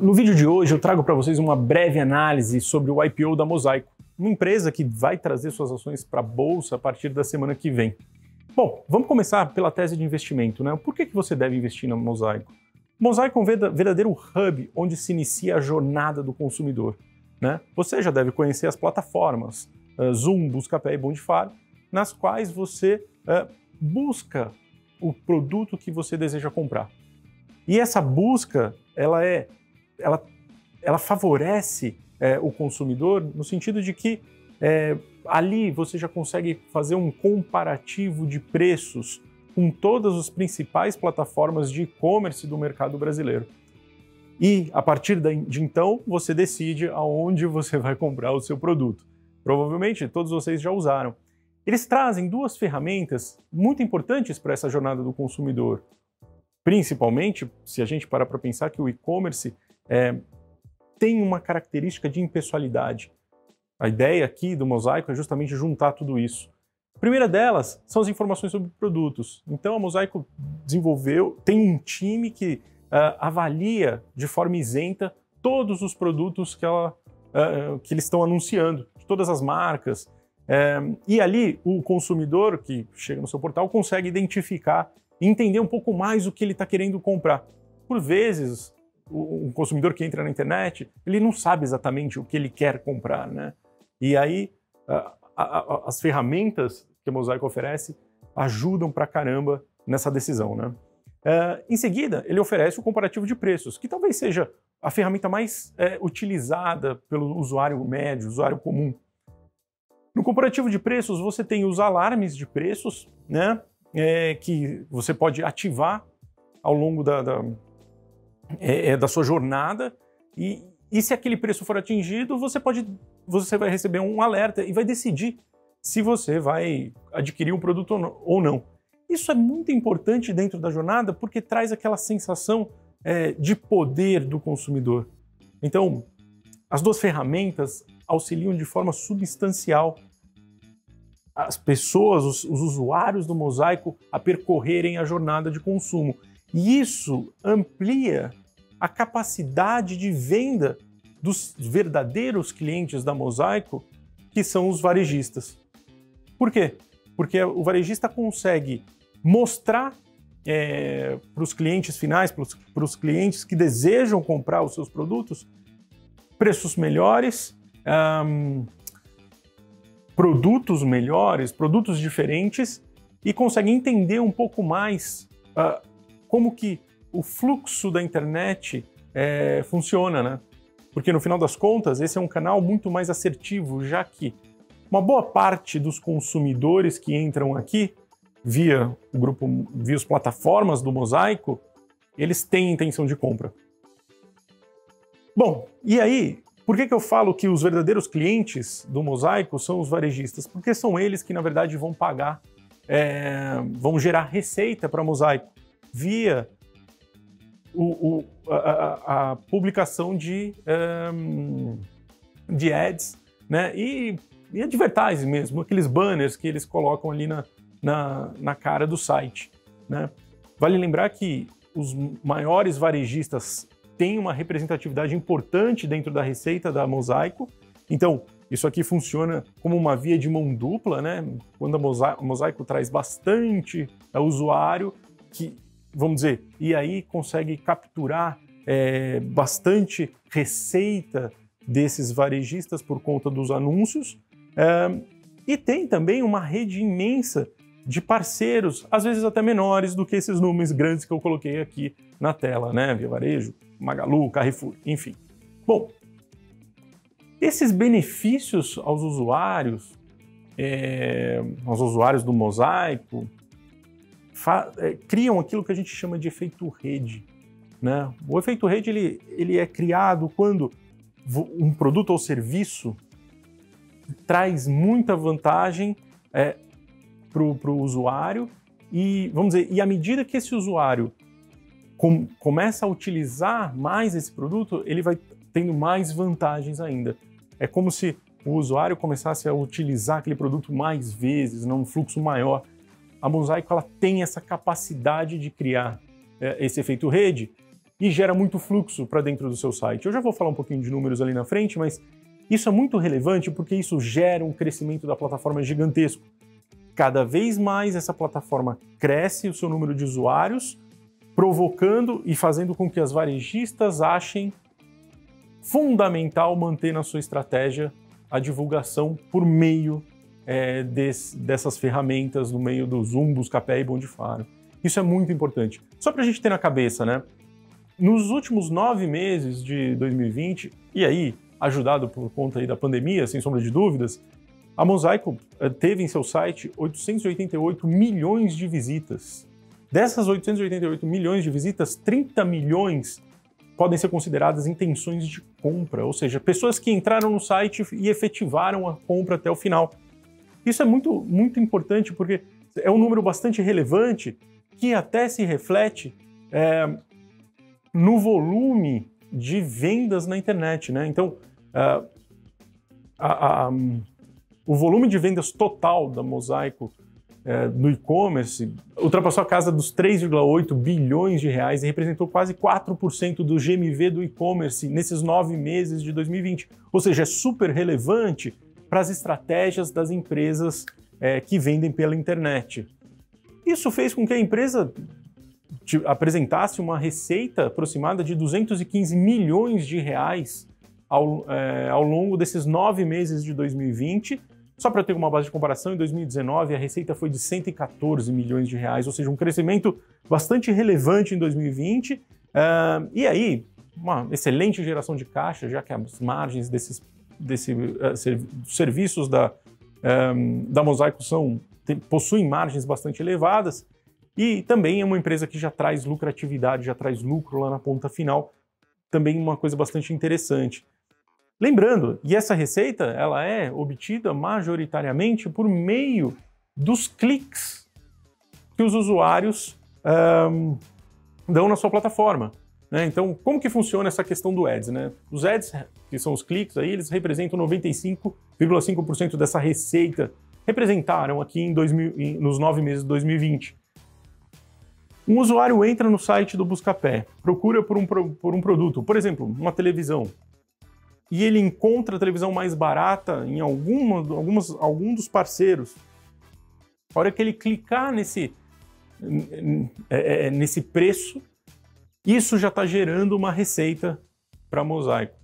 No vídeo de hoje eu trago para vocês uma breve análise sobre o IPO da Mosaico, uma empresa que vai trazer suas ações para a bolsa a partir da semana que vem. Bom, vamos começar pela tese de investimento, né? Por que você deve investir na Mosaico? Mosaico é um verdadeiro hub onde se inicia a jornada do consumidor, né? Você já deve conhecer as plataformas Zoom, Buscapé e Bondifar, nas quais você busca o produto que você deseja comprar. E essa busca, ela favorece o consumidor no sentido de que ali você já consegue fazer um comparativo de preços com todas as principais plataformas de e-commerce do mercado brasileiro. E, a partir de então, você decide aonde você vai comprar o seu produto. Provavelmente todos vocês já usaram. Eles trazem duas ferramentas muito importantes para essa jornada do consumidor. Principalmente, se a gente parar para pensar que o e-commerce tem uma característica de impessoalidade. A ideia aqui do Mosaico é justamente juntar tudo isso. A primeira delas são as informações sobre produtos. Então a Mosaico tem um time que avalia de forma isenta todos os produtos que eles estão anunciando, de todas as marcas. E ali o consumidor que chega no seu portal consegue identificar e entender um pouco mais o que ele está querendo comprar. Por vezes, o consumidor que entra na internet, ele não sabe exatamente o que ele quer comprar, né? E aí, as ferramentas que a Mosaico oferece ajudam pra caramba nessa decisão, né? Em seguida, ele oferece o comparativo de preços, que talvez seja a ferramenta mais utilizada pelo usuário médio, usuário comum. No comparativo de preços, você tem os alarmes de preços, né? Que você pode ativar ao longo da sua jornada e se aquele preço for atingido, você vai receber um alerta e vai decidir se você vai adquirir um produto ou não. Isso é muito importante dentro da jornada porque traz aquela sensação de poder do consumidor. Então, as duas ferramentas auxiliam de forma substancial as pessoas, os usuários do Mosaico a percorrerem a jornada de consumo. E isso amplia a capacidade de venda dos verdadeiros clientes da Mosaico, que são os varejistas. Por quê? Porque o varejista consegue mostrar para os clientes finais, para os clientes que desejam comprar os seus produtos, preços melhores, produtos melhores, produtos diferentes, e consegue entender um pouco mais como que o fluxo da internet funciona, né? Porque no final das contas, esse é um canal muito mais assertivo, já que uma boa parte dos consumidores que entram aqui via as plataformas do Mosaico, eles têm intenção de compra. Bom, e aí, por que eu falo que os verdadeiros clientes do Mosaico são os varejistas? Porque são eles que, na verdade, vão pagar, vão gerar receita para a Mosaico via a publicação de ads, né? E advertising mesmo, aqueles banners que eles colocam ali na cara do site, né? Vale lembrar que os maiores varejistas têm uma representatividade importante dentro da receita da Mosaico, então isso aqui funciona como uma via de mão dupla, né? Quando a Mosaico traz bastante usuário que, vamos dizer, e aí consegue capturar bastante receita desses varejistas por conta dos anúncios, e tem também uma rede imensa de parceiros, às vezes até menores do que esses números grandes que eu coloquei aqui na tela, né? Via Varejo, Magalu, Carrefour, enfim. Bom, esses benefícios aos usuários do Mosaico, criam aquilo que a gente chama de efeito rede, né? O efeito rede ele é criado quando um produto ou serviço traz muita vantagem para o usuário e, vamos dizer, à medida que esse usuário começa a utilizar mais esse produto, ele vai tendo mais vantagens ainda. É como se o usuário começasse a utilizar aquele produto mais vezes, num fluxo maior. A Mosaico ela tem essa capacidade de criar esse efeito rede e gera muito fluxo para dentro do seu site. Eu já vou falar um pouquinho de números ali na frente, mas isso é muito relevante porque isso gera um crescimento da plataforma gigantesco. Cada vez mais essa plataforma cresce o seu número de usuários, provocando e fazendo com que as varejistas achem fundamental manter na sua estratégia a divulgação por meio dessas ferramentas, no meio do Zoom, Buscapé e Bondifaro. Isso é muito importante. Só para a gente ter na cabeça, né? Nos últimos 9 meses de 2020, e aí, ajudado por conta aí da pandemia, sem sombra de dúvidas, a Mosaico teve em seu site 888 milhões de visitas. Dessas 888 milhões de visitas, 30 milhões podem ser consideradas intenções de compra, ou seja, pessoas que entraram no site e efetivaram a compra até o final. Isso é muito, muito importante porque é um número bastante relevante que até se reflete no volume de vendas na internet, né? Então, o volume de vendas total da Mosaico no e-commerce ultrapassou a casa dos 3,8 bilhões de reais e representou quase 4% do GMV do e-commerce nesses 9 meses de 2020. Ou seja, é super relevante para as estratégias das empresas que vendem pela internet. Isso fez com que a empresa apresentasse uma receita aproximada de 215 milhões de reais ao longo desses 9 meses de 2020. Só para ter uma base de comparação, em 2019 a receita foi de 114 milhões de reais, ou seja, um crescimento bastante relevante em 2020. E aí, uma excelente geração de caixa, já que as margens desses serviços da Mosaico possuem margens bastante elevadas, e também é uma empresa que já traz lucratividade, já traz lucro lá na ponta final, também uma coisa bastante interessante. Lembrando, e essa receita ela é obtida majoritariamente por meio dos cliques que os usuários dão na sua plataforma, né? Então, como que funciona essa questão do Ads, né? Os Ads, que são os cliques, aí, eles representam 95,5% dessa receita, representaram aqui nos 9 meses de 2020. Um usuário entra no site do Buscapé, procura por um produto, por exemplo, uma televisão, e ele encontra a televisão mais barata em algum dos parceiros. A hora que ele clicar nesse preço, isso já está gerando uma receita para a Mosaico.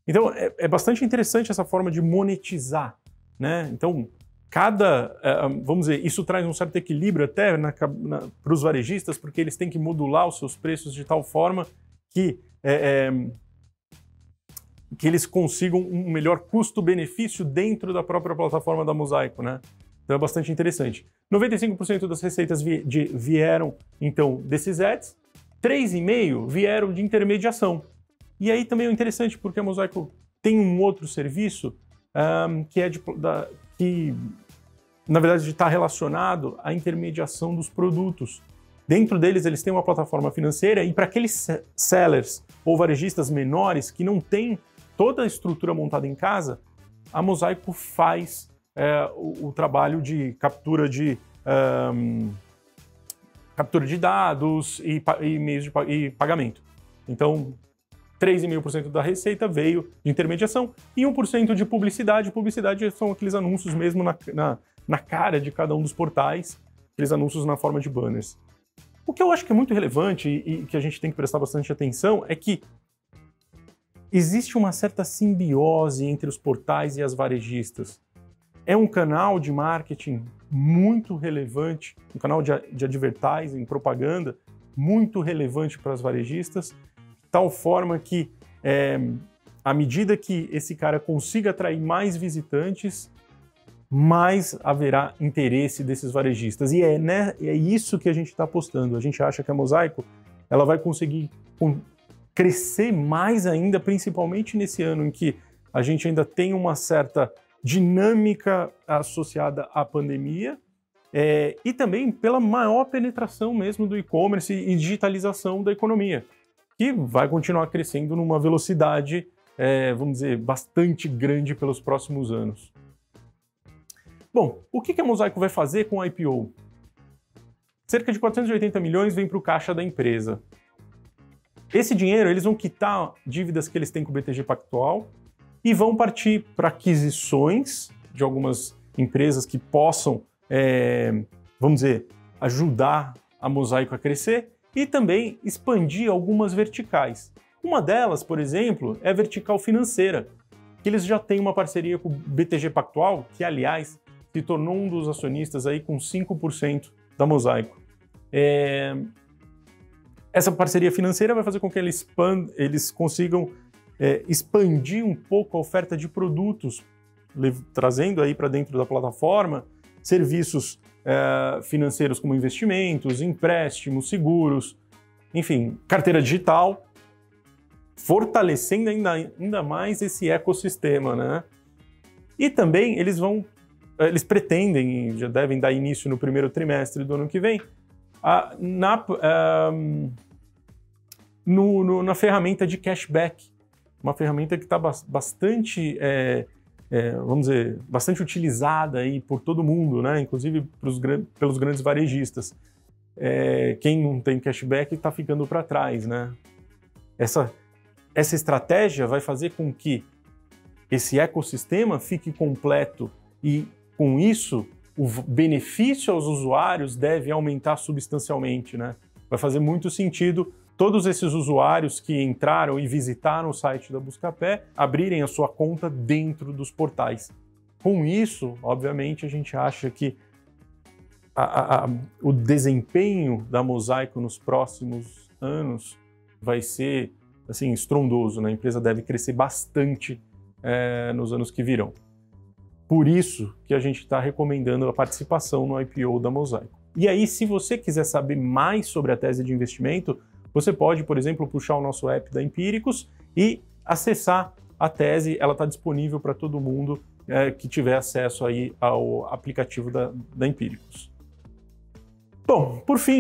Então, é bastante interessante essa forma de monetizar, né? Então, vamos dizer, isso traz um certo equilíbrio até para os varejistas, porque eles têm que modular os seus preços de tal forma que eles consigam um melhor custo-benefício dentro da própria plataforma da Mosaico, né? Então é bastante interessante. 95% das receitas vieram, então, desses ads, 3,5% vieram de intermediação. E aí também é interessante porque a Mosaico tem um outro serviço que, na verdade, está relacionado à intermediação dos produtos. Dentro deles, eles têm uma plataforma financeira e para aqueles sellers ou varejistas menores que não têm toda a estrutura montada em casa, a Mosaico faz o trabalho de captura de dados e meios de pagamento. Então, 3,5% da receita veio de intermediação e 1% de publicidade. Publicidade são aqueles anúncios mesmo na cara de cada um dos portais, aqueles anúncios na forma de banners. O que eu acho que é muito relevante e que a gente tem que prestar bastante atenção é que existe uma certa simbiose entre os portais e as varejistas. É um canal de marketing muito relevante, um canal de advertising, propaganda, muito relevante para as varejistas, de tal forma que, à medida que esse cara consiga atrair mais visitantes, mais haverá interesse desses varejistas. E é isso que a gente está apostando. A gente acha que a Mosaico ela vai conseguir crescer mais ainda, principalmente nesse ano em que a gente ainda tem uma certa dinâmica associada à pandemia, e também pela maior penetração mesmo do e-commerce e digitalização da economia, que vai continuar crescendo numa velocidade, vamos dizer, bastante grande pelos próximos anos. Bom, o que a Mosaico vai fazer com a IPO? Cerca de 480 milhões vem para o caixa da empresa. Esse dinheiro eles vão quitar dívidas que eles têm com o BTG Pactual e vão partir para aquisições de algumas empresas que possam, vamos dizer, ajudar a Mosaico a crescer e também expandir algumas verticais. Uma delas, por exemplo, é a vertical financeira, que eles já têm uma parceria com o BTG Pactual, que, aliás, se tornou um dos acionistas aí com 5% da Mosaico. Essa parceria financeira vai fazer com que eles consigam expandir um pouco a oferta de produtos, trazendo aí para dentro da plataforma serviços financeiros como investimentos, empréstimos, seguros, enfim, carteira digital, fortalecendo ainda mais esse ecossistema, né? E também eles pretendem, e já devem dar início no primeiro trimestre do ano que vem, na ferramenta de cashback, uma ferramenta que está bastante, vamos dizer, bastante utilizada aí por todo mundo, né? Inclusive pelos grandes varejistas. Quem não tem cashback está ficando para trás, né? Essa estratégia vai fazer com que esse ecossistema fique completo e, com isso, o benefício aos usuários deve aumentar substancialmente, né? Vai fazer muito sentido todos esses usuários que entraram e visitaram o site da Buscapé abrirem a sua conta dentro dos portais. Com isso, obviamente, a gente acha que o desempenho da Mosaico nos próximos anos vai ser assim, estrondoso, né? A empresa deve crescer bastante nos anos que virão. Por isso que a gente está recomendando a participação no IPO da Mosaico. E aí, se você quiser saber mais sobre a tese de investimento, você pode, por exemplo, puxar o nosso app da Empíricos e acessar a tese. Ela está disponível para todo mundo que tiver acesso aí ao aplicativo da Empíricos. Bom, por fim,